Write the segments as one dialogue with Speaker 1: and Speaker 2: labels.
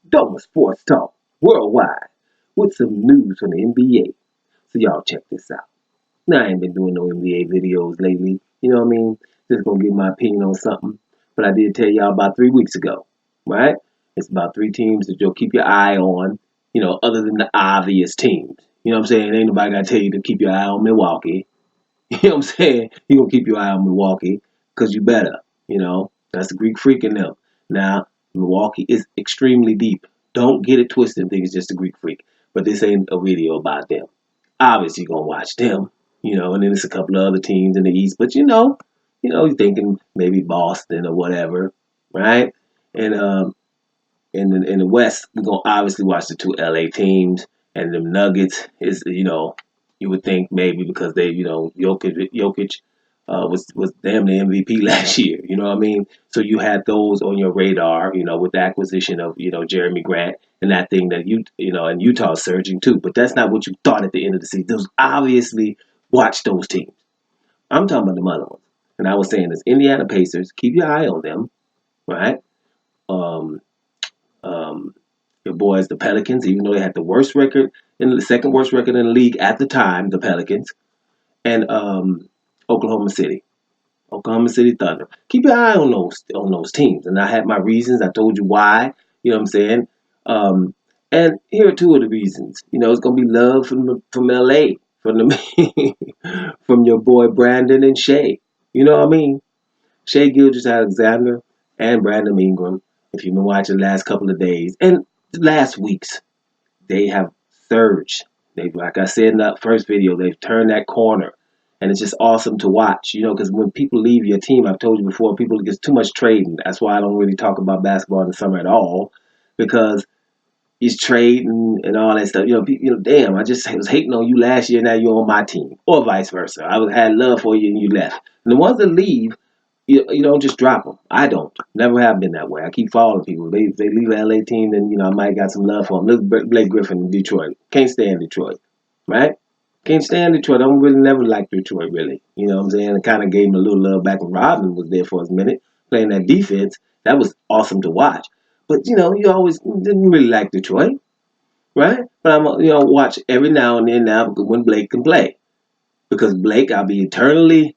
Speaker 1: Doma Sports Talk worldwide with some news from the NBA. So y'all check this out. Now I ain't been doing no NBA videos lately. You know what I mean? Just gonna give my opinion on something. But I did tell y'all about 3 weeks ago, right? It's about three teams that you'll keep your eye on, other than the obvious teams. You know what I'm saying? Ain't nobody gotta tell you to keep your eye on Milwaukee. You know what I'm saying? You gonna keep your eye on Milwaukee because you better. That's the Greek freak in them. Now, Milwaukee is extremely deep. Don't get it twisted and think it's just a Greek freak. But this ain't a video about them. Obviously, you're gonna watch them. And then there's a couple of other teams in the East. But you're thinking maybe Boston or whatever, right? And in the West, we're gonna obviously watch the two LA teams, and the Nuggets is you would think maybe because they Jokic was damn the MVP last year. You know what I mean? So you had those on your radar. With the acquisition of Jeremy Grant and that thing that and Utah surging too. But that's not what you thought at the end of the season. Those obviously watch those teams. I'm talking about the other ones, and I was saying this: Indiana Pacers. Keep your eye on them, right? Um, um, your boys, the Pelicans, even though they had the worst record the second worst record in the league at the time, the Pelicans, and Oklahoma City. Oklahoma City Thunder. Keep your eye on those teams. And I had my reasons. I told you why. You know what I'm saying? Um, and here are two of the reasons. It's gonna be love from LA, from the from your boy Brandon and Shay. You know what I mean? Shay Gilgis Alexander and Brandon Ingram. If you've been watching the last couple of days and last weeks, they have surged. Like I said in that first video, they've turned that corner, and it's just awesome to watch. Because when people leave your team, I've told you before, people get too much trading. That's why I don't really talk about basketball in the summer at all, because he's trading and all that stuff. Damn, I just was hating on you last year. Now you're on my team, or vice versa. Had love for you and you left. And the ones that leave, you don't just drop them. I don't. Never have been that way. I keep following people. They leave an LA team, then I might got some love for them. Look, Blake Griffin in Detroit. Can't stand Detroit, right? Can't stand Detroit. I don't really never like Detroit, really. You know what I'm saying? It kind of gave him a little love back when Rodman was there for a minute, playing that defense. That was awesome to watch. But, you always didn't really like Detroit, right? But I'm, watch every now and then now when Blake can play. Because Blake, I'll be eternally,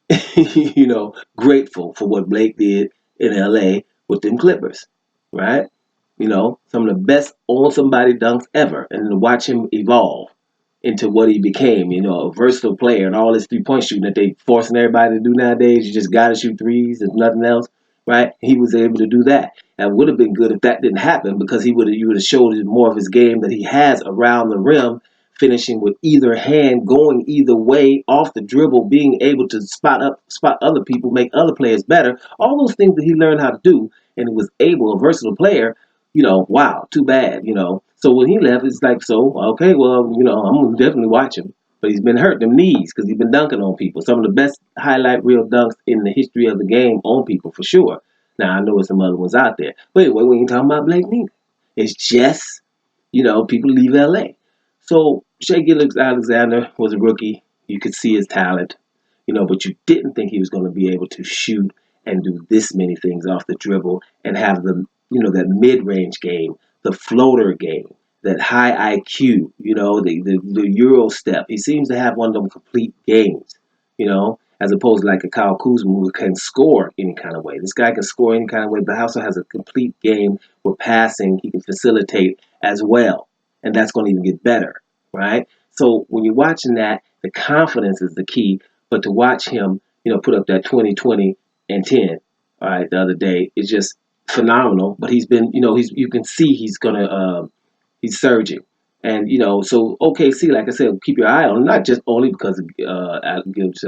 Speaker 1: grateful for what Blake did in LA with them Clippers, right? Some of the best on somebody dunks ever, and to watch him evolve into what he became, a versatile player and all this 3-point shooting that they forcing everybody to do nowadays. You just got to shoot threes and nothing else, right? He was able to do that. And it would have been good if that didn't happen because you would have showed more of his game that he has around the rim, finishing with either hand, going either way, off the dribble, being able to spot other people, make other players better. All those things that he learned how to do, and he was able, a versatile player. Wow, too bad. So when he left, it's like, so okay, well, I'm gonna definitely watch him. But he's been hurt them knees because he's been dunking on people. Some of the best highlight reel dunks in the history of the game on people for sure. Now I know there's some other ones out there, but anyway, we ain't talking about Blake neither. It's just people leave LA. So Shea Gillis Alexander was a rookie. You could see his talent, but you didn't think he was going to be able to shoot and do this many things off the dribble and have that mid-range game, the floater game, that high IQ, the Euro step. He seems to have one of them complete games, as opposed to like a Kyle Kuzma who can score any kind of way. This guy can score any kind of way, but also has a complete game where passing, he can facilitate as well. And that's going to even get better, right? So when you're watching that, the confidence is the key. But to watch him, put up that 20, 20, and 10, all right, the other day is just phenomenal. But he's been, you can see he's surging. And so OKC, like I said, keep your eye on him, not just only because of Gilgeous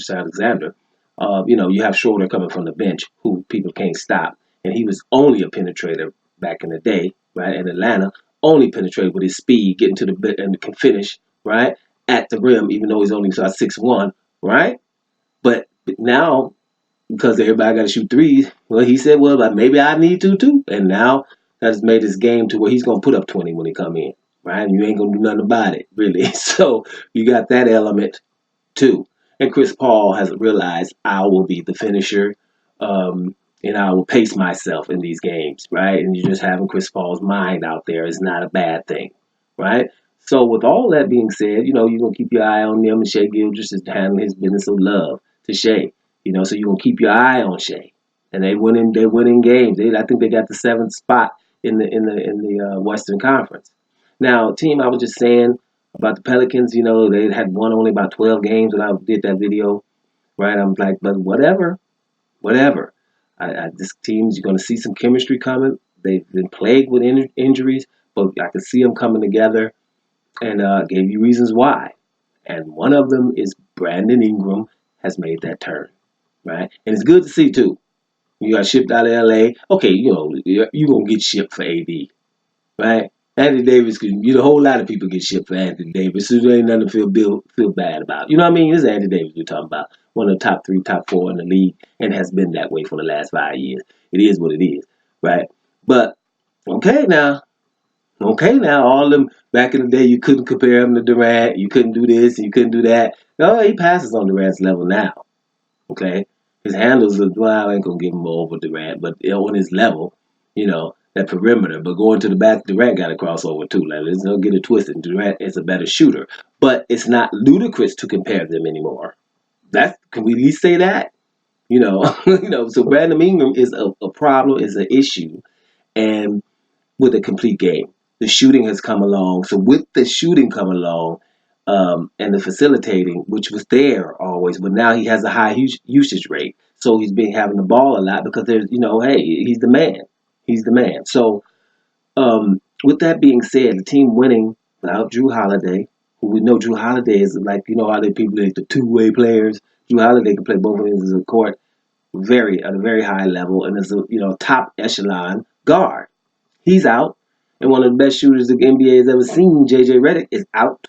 Speaker 1: Alexander. You have Schroeder coming from the bench, who people can't stop, and he was only a penetrator back in the day, right? In Atlanta, only penetrated with his speed, getting to the bit and can finish right at the rim, even though he's only 6'1", right? But now because everybody got to shoot threes. Well, he said, well, maybe I need to too. And now that's made his game to where he's going to put up 20 when he come in, right? And you ain't going to do nothing about it, really. So you got that element too. And Chris Paul has realized I will be the finisher. and I will pace myself in these games, right? And you're just having Chris Paul's mind out there is not a bad thing, right? So with all that being said, you're gonna keep your eye on them, and Shea Gilgeous is handling his business of love to Shea. So you're gonna keep your eye on Shea, and they're winning games. I think they got the seventh spot in the Western Conference. Now, team, I was just saying about the Pelicans. They had won only about 12 games when I did that video, right? I'm like, but whatever. This team's you're going to see some chemistry coming. They've been plagued with injuries, but I can see them coming together, and gave you reasons why. And one of them is Brandon Ingram has made that turn, right? And it's good to see too. You got shipped out of LA. Okay, you're gonna get shipped for AD, right? Anthony Davis can. A whole lot of people get shipped for Anthony Davis, so there ain't nothing to feel bad about. You know what I mean? This is Anthony Davis we're talking about, one of the top three, top four in the league, and has been that way for the last 5 years. It is what it is, right? But okay now, all them back in the day, you couldn't compare him to Durant. You couldn't do this, and you couldn't do that. No, he passes on Durant's level now. Okay, his handles are, well, I ain't gonna give him over Durant, but on his level, that perimeter. But going to the back, Durant got a crossover too. Like, let's not get it twisted. Durant is a better shooter, but it's not ludicrous to compare them anymore. Can we at least say that? So Brandon Ingram is a problem, is an issue, and with a complete game. The shooting has come along. So with the shooting come along, and the facilitating, which was there always, but now he has a high usage rate. So he's been having the ball a lot because hey, he's the man. He's the man. So with that being said, the team winning without Drew Holiday, who we know Drew Holiday is like, how they people like the two-way players. Drew Holiday can play both ends of the court at a very high level, and is a top echelon guard. He's out. And one of the best shooters the NBA has ever seen, JJ Redick, is out.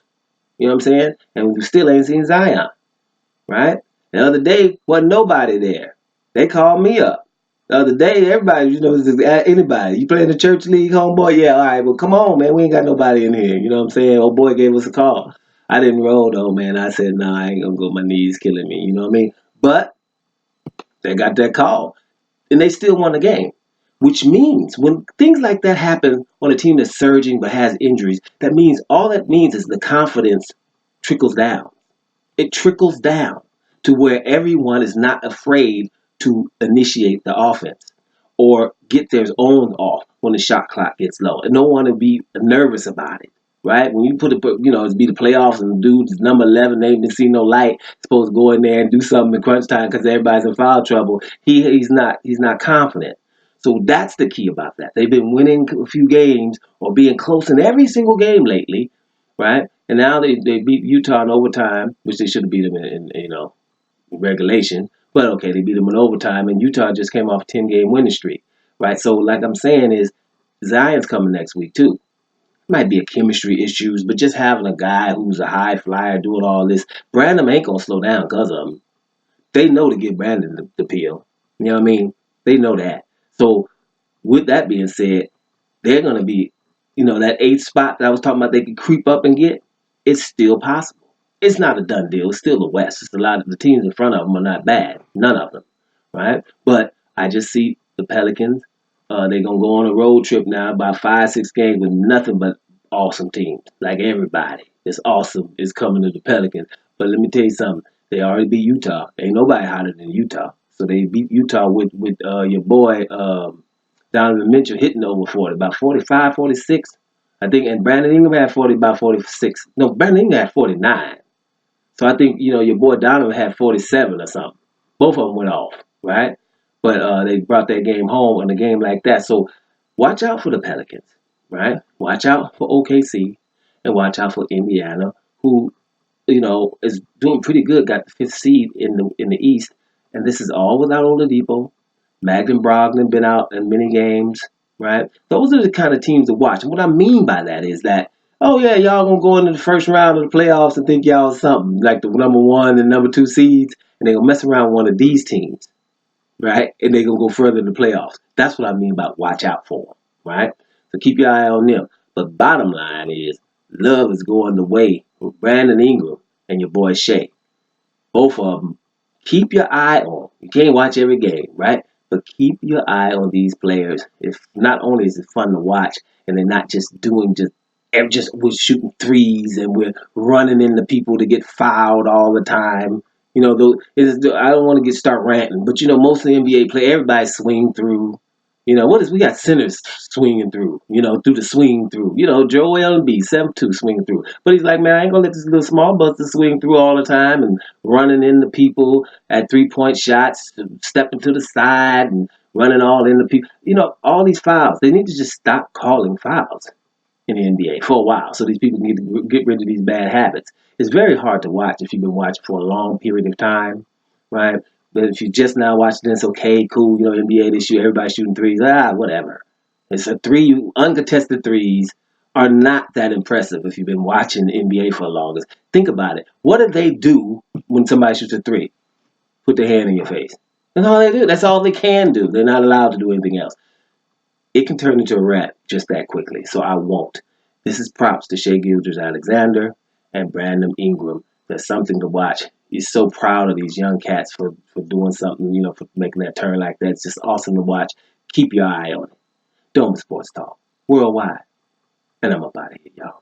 Speaker 1: You know what I'm saying? And we still ain't seen Zion, right? The other day, wasn't nobody there. They called me up. The other day, everybody, just anybody. You play in the church league, homeboy? Yeah, all right. Well, come on, man. We ain't got nobody in here. You know what I'm saying? Old boy gave us a call. I didn't roll, though, man. I said, no, I ain't going to go. My knees killing me. You know what I mean? But they got that call. And they still won the game. Which means when things like that happen on a team that's surging but has injuries, all that means is the confidence trickles down. It trickles down to where everyone is not afraid to initiate the offense or get their own off when the shot clock gets low. And no one to be nervous about it, right? When you it's be the playoffs and the dude's number 11, they ain't seen no light, supposed to go in there and do something in crunch time because everybody's in foul trouble. He's not confident. So that's the key about that. They've been winning a few games or being close in every single game lately, right? And now they beat Utah in overtime, which they should have beat them in regulation. But okay, they beat them in overtime, and Utah just came off a 10-game winning streak, right? So like I'm saying is, Zion's coming next week too. Might be a chemistry issues, but just having a guy who's a high flyer doing all this, Brandon ain't gonna slow down because of him. They know to give Brandon the pill. You know what I mean? They know that. So with that being said, they're going to be, that eighth spot that I was talking about they could creep up and get, it's still possible. It's not a done deal. It's still the West. It's a lot of the teams in front of them are not bad. None of them, right? But I just see the Pelicans. They're going to go on a road trip now, about 5-6 games with nothing but awesome teams. Like everybody. It's awesome. It's coming to the Pelicans. But let me tell you something. They already beat Utah. Ain't nobody hotter than Utah. So they beat Utah with your boy Donovan Mitchell hitting over 40, about 45, 46. I think, and Brandon Ingram had 40, about 46. No, Brandon Ingram had 49. So I think, your boy Donovan had 47 or something. Both of them went off, right? But they brought that game home in a game like that. So watch out for the Pelicans, right? Watch out for OKC and watch out for Indiana, who, is doing pretty good, got the fifth seed in the East. And this is all without Oladipo. Magden Brogdon been out in many games, right? Those are the kind of teams to watch. And what I mean by that is that, oh yeah, y'all gonna go into the first round of the playoffs and think y'all something like the number 1 and number 2 seeds, and they gonna mess around with one of these teams, right? And they gonna go further in the playoffs. That's what I mean by watch out for them, right? So keep your eye on them. But bottom line is, love is going the way with Brandon Ingram and your boy Shea. Both of them, keep your eye on. You can't watch every game, right? But keep your eye on these players. If not only is it fun to watch, and they're not just doing just we're shooting threes and we're running into people to get fouled all the time. You know, I don't want to start ranting, but you know, most of the NBA play, everybody swing through. You know, we got centers swinging through, you know, through the swing through. You know, Joel Embiid, 7'2", swinging through. But he's like, man, I ain't going to let this little small buster swing through all the time and running into people at three-point shots, stepping to the side and running all into people. You know, all these fouls. They need to just stop calling fouls in the NBA for a while so these people need to get rid of these bad habits. It's very hard to watch if you've been watching for a long period of time, right? But if you just now watching this, okay, cool, you know, NBA this year, everybody's shooting threes, whatever. It's a uncontested threes are not that impressive if you've been watching the NBA for the longest. Think about it. What do they do when somebody shoots a three? Put their hand in your face. That's all they do. That's all they can do. They're not allowed to do anything else. It can turn into a rap just that quickly, so I won't. This is props to Shai Gilgeous-Alexander and Brandon Ingram. There's something to watch. He's so proud of these young cats for doing something, you know, for making that turn like that. It's just awesome to watch. Keep your eye on it. Dome Sports Talk, worldwide. And I'm up out of here, y'all.